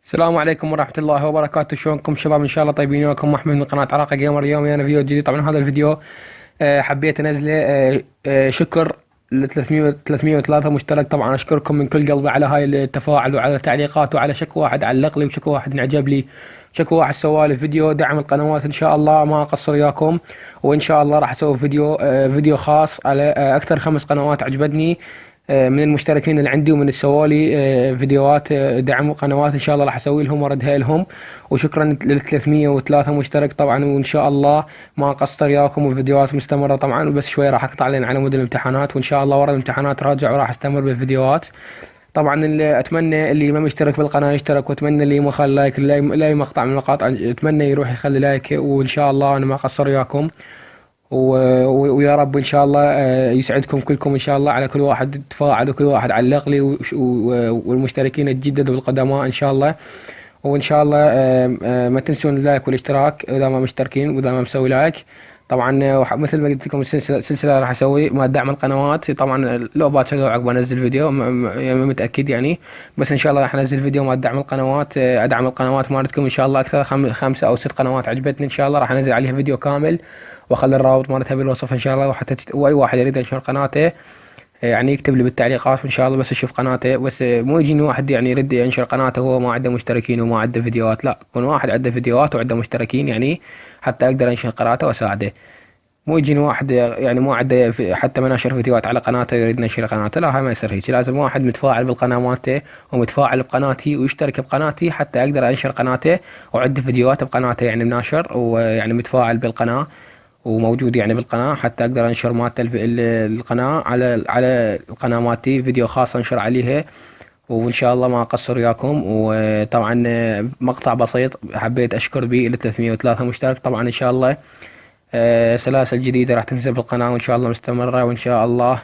السلام عليكم ورحمة الله وبركاته. شلونكم شباب؟ إن شاء الله طيبين. وياكم أحمد من قناة عراقة جيمر. اليوم أنا فيديو جديد. طبعا هذا الفيديو حبيت أنزله شكر ل 303 مشترك. طبعا أشكركم من كل قلبي على هاي التفاعل وعلى التعليقات وعلى شكو واحد علق لي وشكو واحد انعجب لي، شكو واحد سوالي فيديو دعم القنوات. إن شاء الله ما أقصر وياكم، وإن شاء الله راح أسوي فيديو خاص على أكثر 5 قنوات عجبتني من المشتركين اللي عندي، ومن اللي سوالي فيديوهات دعم قنوات. ان شاء الله راح اسوي لهم واردها لهم. وشكرا لل 303 مشترك طبعا، وان شاء الله ما اقصر وياكم، والفيديوهات مستمره طبعا. وبس شوي راح اقطع لين على مود الامتحانات، وان شاء الله ورا الامتحانات راجع وراح استمر بالفيديوهات. طبعا اللي اتمنى اللي ما مشترك بالقناه يشترك، واتمنى اللي ما خلى لايك لاي مقطع من المقاطع اتمنى يروح يخلي لايك. وان شاء الله انا ما اقصر وياكم، ويا رب ان شاء الله يسعدكم كلكم ان شاء الله. على كل واحد تفاعل وكل واحد علق لي، والمشتركين الجدد والقدماء ان شاء الله. وان شاء الله ما تنسون اللايك والاشتراك اذا ما مشتركين واذا ما مسوي لايك. طبعا مثل ما قلت لكم السلسله راح اسوي مع دعم القنوات. طبعا لو باكر عقب انزل فيديو يعني متاكد يعني، بس ان شاء الله راح انزل فيديو مع دعم القنوات. ادعم القنوات مالتكم ان شاء الله. اكثر 5 أو 6 قنوات عجبتني ان شاء الله راح انزل عليها فيديو كامل، واخلي الرابط مالتها بالوصف ان شاء الله. وحتى واي واحد يريد ينشر قناته يعني يكتب لي بالتعليقات، وان شاء الله بس اشوف قناته. بس مو يجيني واحد يعني يريد ينشر قناته وهو ما عنده مشتركين وما عنده فيديوهات، لا، يكون واحد عنده فيديوهات وعنده مشتركين يعني حتى اقدر انشر قناته واساعده. مو يجيني واحد يعني مو عنده حتى مناشر فيديوهات على قناته يريد ينشر قناته، لا، هاي ما يصير هيك. لازم واحد متفاعل بالقناة مالته ومتفاعل بقناتي ويشترك بقناتي حتى اقدر انشر قناته، وعنده فيديوهات بقناته يعني مناشر ويعني متفاعل بالقناة وموجود يعني بالقناة، حتى اقدر انشر مالته القناة على القناة مالتي فيديو خاص انشر عليها. وان شاء الله ما اقصر وياكم. وطبعا مقطع بسيط حبيت اشكر به ال 303 مشترك. طبعا ان شاء الله سلاسل جديدة راح تنزل بالقناة، وإن شاء الله مستمرة. وإن شاء الله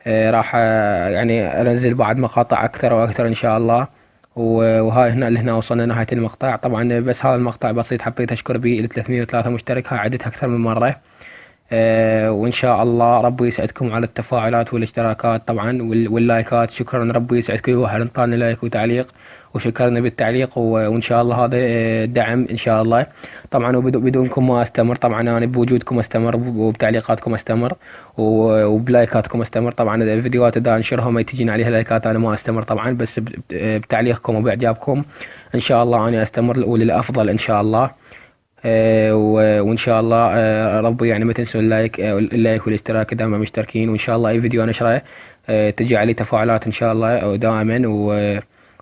راح يعني أنزل بعد مقاطع أكثر وأكثر إن شاء الله. وهاي هنا اللي هنا وصلنا نهاية المقطع. طبعا بس هذا المقطع بسيط حبيت أشكر به ال 303 مشترك، هاي عدتها أكثر من مرة. وإن شاء الله ربي يسعدكم على التفاعلات والاشتراكات طبعا واللايكات. شكرا، ربي يسعد كل واحد انطاني لايك وتعليق وشكرني بالتعليق. وإن شاء الله هذا دعم إن شاء الله. طبعا وبدونكم ما أستمر. طبعا أنا بوجودكم أستمر، وبتعليقاتكم أستمر، وبلايكاتكم أستمر. طبعا الفيديوهات إذا أنشرها ما تجيني عليها لايكات أنا ما أستمر طبعا، بس بتعليقكم وبإعجابكم إن شاء الله أنا أستمر وللأفضل إن شاء الله. وان شاء الله ربي يعني ما تنسوا اللايك والاشتراك اذا ما مشتركين. وان شاء الله اي فيديو انشره تجي عليه تفاعلات ان شاء الله دائما.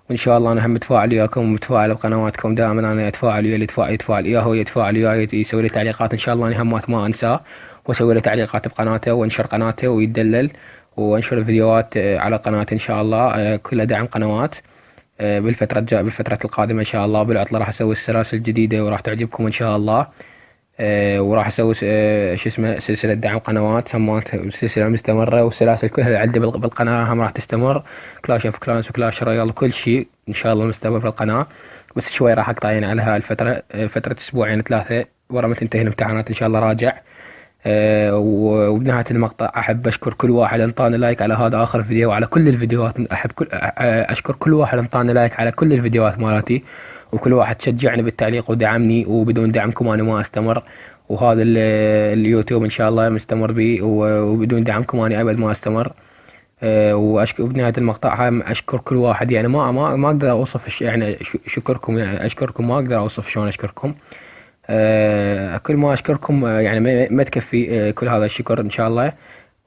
وان شاء الله انا هم متفاعل وياكم ومتفاعل بقنواتكم دائما. انا اتفاعل ويا اللي يتفاعل وياه، هو يتفاعل وياي يسوي لي تعليقات. ان شاء الله انا همات ما انساه واسوي له تعليقات بقناته وانشر قناته ويدلل وانشر الفيديوهات على قناته ان شاء الله. كلها دعم قنوات. بالفترة القادمة إن شاء الله. بالعطلة راح أسوي السلاسل الجديدة وراح تعجبكم إن شاء الله. وراح أسوي شو اسمه سلسلة دعم قنوات همات، سلسلة مستمرة. والسلاسل كلها اللي عندي بالقناة هم راح تستمر. كلاش اوف كلانس وكلاش رويال كل شيء إن شاء الله مستمر في القناة. بس شوي راح أقطع يعني على هاي الفترة، فترة أسبوعين 3 ورا ما تنتهي الامتحانات إن شاء الله راجع. وبنهاية المقطع أحب أشكر كل واحد انطاني لايك على هذا آخر فيديو وعلى كل الفيديوهات. أحب أشكر كل واحد انطاني لايك على كل الفيديوهات مالتي، وكل واحد شجعني بالتعليق ودعمني. وبدون دعمكم أنا ما أستمر، وهذا اليوتيوب إن شاء الله مستمر بي، وبدون دعمكم أنا أبد ما أستمر. وأشكر بنهاية المقطع هاي أشكر كل واحد يعني ما أقدر أوصف يعني شكركم. يعني أشكركم ما أقدر أوصف شلون أشكركم. كل ما أشكركم يعني ما تكفي كل هذا الشكر إن شاء الله.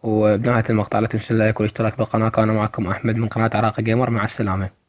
وبنهاية المقطع لا تنسوا اللايك والاشتراك بالقناة. كان معكم أحمد من قناة عراقة جيمر. مع السلامة.